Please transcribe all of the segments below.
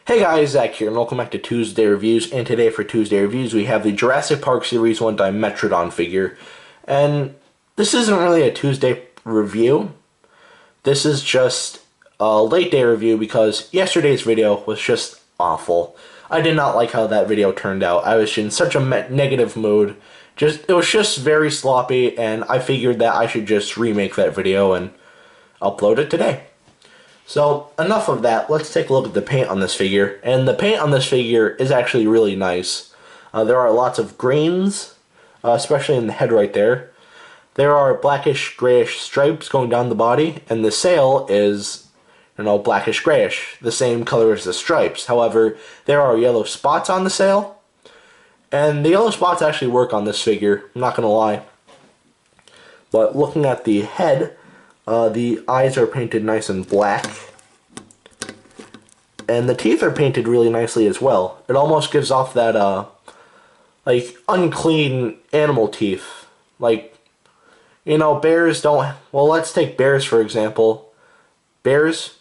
Hey guys, Zach here, and welcome back to Tuesday Reviews. And today for Tuesday Reviews, we have the Jurassic Park Series 1 Dimetrodon figure. And this isn't really a Tuesday review. This is just a late day review because yesterday's video was just awful. I did not like how that video turned out. I was in such a negative mood. It was just very sloppy, and I figured that I should just remake that video and upload it today. So, enough of that. Let's take a look at the paint on this figure. And the paint on this figure is actually really nice. There are lots of grains, especially in the head right there. There are blackish grayish stripes going down the body, and the sail is, blackish grayish, the same color as the stripes. However, there are yellow spots on the sail, and the yellow spots actually work on this figure, I'm not gonna lie. But looking at the head, the eyes are painted nice and black. And the teeth are painted really nicely as well. It almost gives off that, like, unclean animal teeth. Like, bears don't... Well, let's take bears, for example. Bears,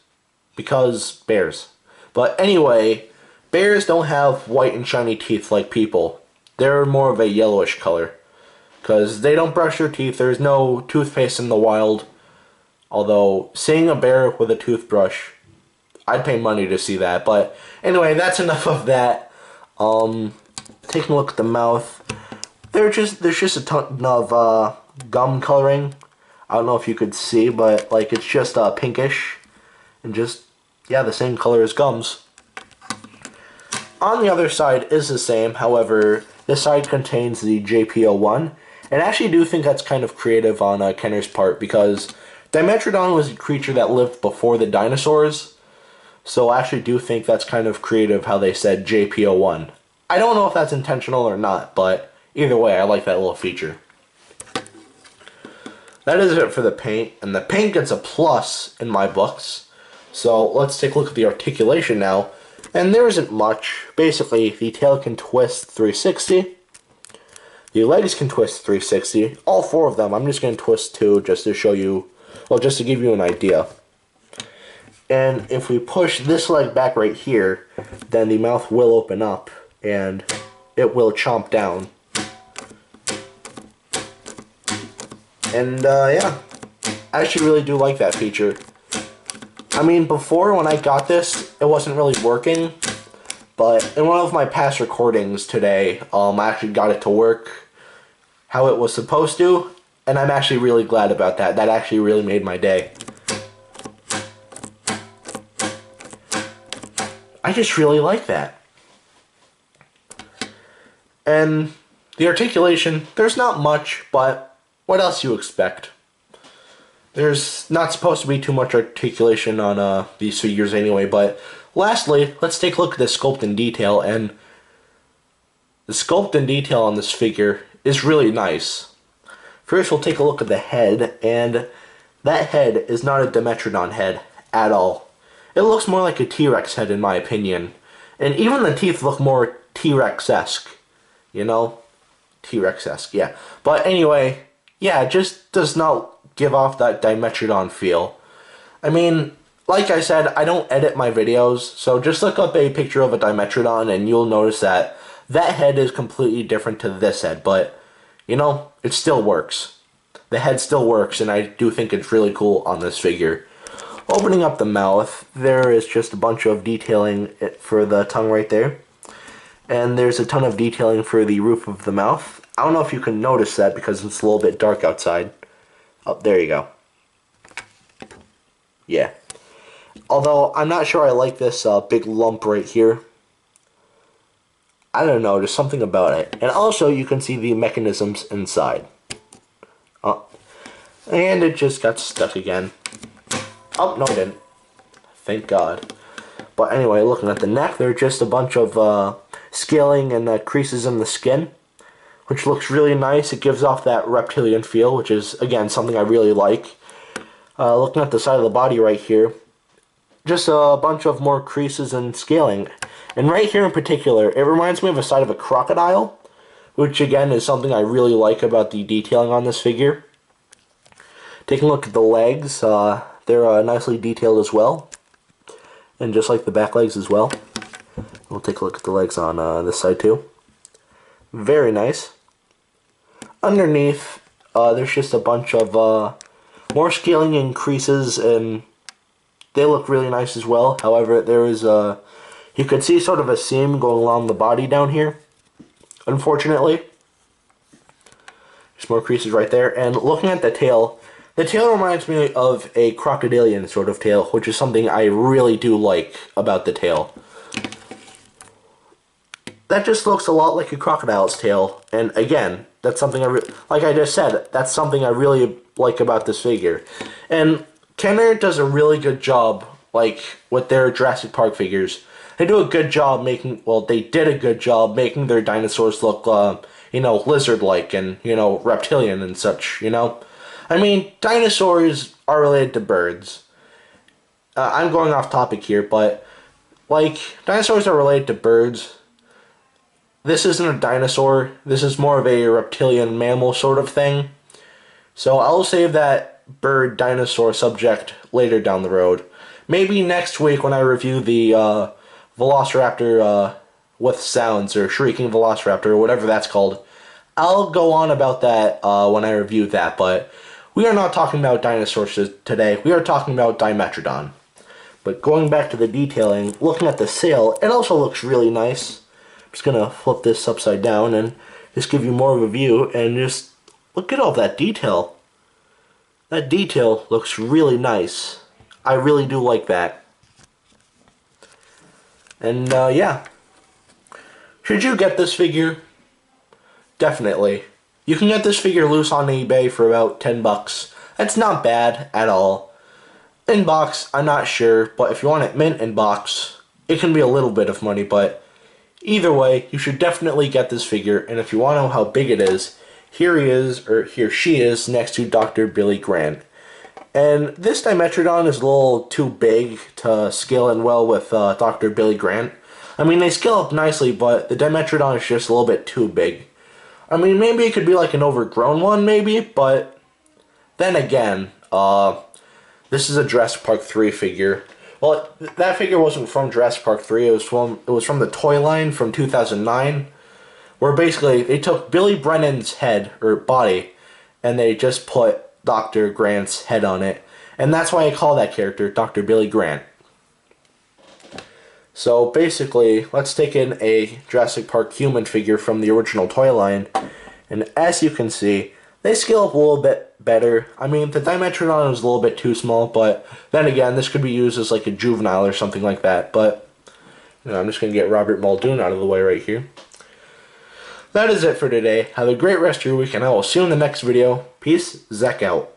because bears. But anyway, bears don't have white and shiny teeth like people. They're more of a yellowish color. Because they don't brush their teeth. There's no toothpaste in the wild. Although, seeing a bear with a toothbrush, I'd pay money to see that. But anyway, that's enough of that. Taking a look at the mouth, there's just a ton of gum coloring. I don't know if you could see, but like it's just pinkish and just the same color as gums. On the other side is the same. However, this side contains the JP01, and I actually do think that's kind of creative on Kenner's part because Dimetrodon was a creature that lived before the dinosaurs, so I actually do think that's kind of creative how they said JP01. I don't know if that's intentional or not, but either way, I like that little feature. That is it for the paint, and the paint gets a plus in my books. So let's take a look at the articulation now, and there isn't much. Basically, the tail can twist 360. The legs can twist 360. All four of them. I'm just going to twist two just to show you. Well, just to give you an idea. And if we push this leg back right here, then the mouth will open up and it will chomp down. And yeah, I actually really do like that feature. I mean, before when I got this, it wasn't really working, but in one of my past recordings today, I actually got it to work how it was supposed to. And I'm actually really glad about that. That actually really made my day. I just really like that. And the articulation, there's not much, but what else you expect? There's not supposed to be too much articulation on these figures anyway, but lastly, let's take a look at the sculpt and detail. And the sculpt and detail on this figure is really nice. First, we'll take a look at the head, and that head is not a Dimetrodon head at all. It looks more like a T-Rex head in my opinion. And even the teeth look more T-Rex-esque. T-Rex-esque, yeah. But anyway, yeah, it just does not give off that Dimetrodon feel. I mean, like I said, I don't edit my videos, so just look up a picture of a Dimetrodon and you'll notice that that head is completely different to this head, but it still works. The head still works, and I do think it's really cool on this figure. Opening up the mouth, there is just a bunch of detailing for the tongue right there. And there's a ton of detailing for the roof of the mouth. I don't know if you can notice that because it's a little bit dark outside. Oh, there you go. Yeah. Although, I'm not sure I like this big lump right here. I don't know, there's something about it. And also, you can see the mechanisms inside. Oh. And it just got stuck again. Oh, no it didn't. Thank God. But anyway, looking at the neck, there are just a bunch of scaling and creases in the skin, which looks really nice. It gives off that reptilian feel, which is, again, something I really like. Looking at the side of the body right here, just a bunch of more creases and scaling. And right here in particular, it reminds me of the side of a crocodile, which again is something I really like about the detailing on this figure. Taking a look at the legs, they're nicely detailed as well. And just like the back legs as well. We'll take a look at the legs on this side too. Very nice. Underneath, there's just a bunch of more scaling increases, and they look really nice as well. However, there is you could see sort of a seam going along the body down here, unfortunately. There's more creases right there. And looking at the tail reminds me of a crocodilian sort of tail, which is something I really do like about the tail. That just looks a lot like a crocodile's tail, and again, that's something like I just said, that's something I really like about this figure. And Kenner does a really good job, like, with their Jurassic Park figures. They do a good job making, well, they did a good job making their dinosaurs look, you know, lizard-like and, you know, reptilian and such, you know? I mean, dinosaurs are related to birds. I'm going off topic here, but, like, dinosaurs are related to birds. This isn't a dinosaur. This is more of a reptilian mammal sort of thing. So I'll save that bird dinosaur subject later down the road. Maybe next week when I review the Velociraptor with sounds, or Shrieking Velociraptor, or whatever that's called. I'll go on about that when I review that, but we are not talking about dinosaurs today. We are talking about Dimetrodon. But going back to the detailing, looking at the sail, it also looks really nice. I'm just going to flip this upside down and just give you more of a view, and just look at all that detail. That detail looks really nice. I really do like that. And yeah. Should you get this figure? Definitely. You can get this figure loose on eBay for about 10 bucks. That's not bad at all. In box, I'm not sure, but if you want it mint in box, it can be a little bit of money, but either way, you should definitely get this figure, and if you want to know how big it is, here he is, or here she is, next to Dr. Billy Grant. And this Dimetrodon is a little too big to scale in well with Dr. Billy Grant. I mean, they scale up nicely, but the Dimetrodon is just a little bit too big. I mean, maybe it could be like an overgrown one, maybe, but then again, this is a Jurassic Park 3 figure. Well, that figure wasn't from Jurassic Park 3, it was from the toy line from 2009, where basically they took Billy Brennan's head, or body, and they just put Dr. Grant's head on it. And that's why I call that character Dr. Billy Grant. So basically, let's take in a Jurassic Park human figure from the original toy line, and as you can see, they scale up a little bit better. I mean, the Dimetrodon is a little bit too small, but then again, this could be used as like a juvenile or something like that. But you know, I'm just going to get Robert Muldoon out of the way right here. That is it for today. Have a great rest of your week, and I will see you in the next video. Peace, Zach out.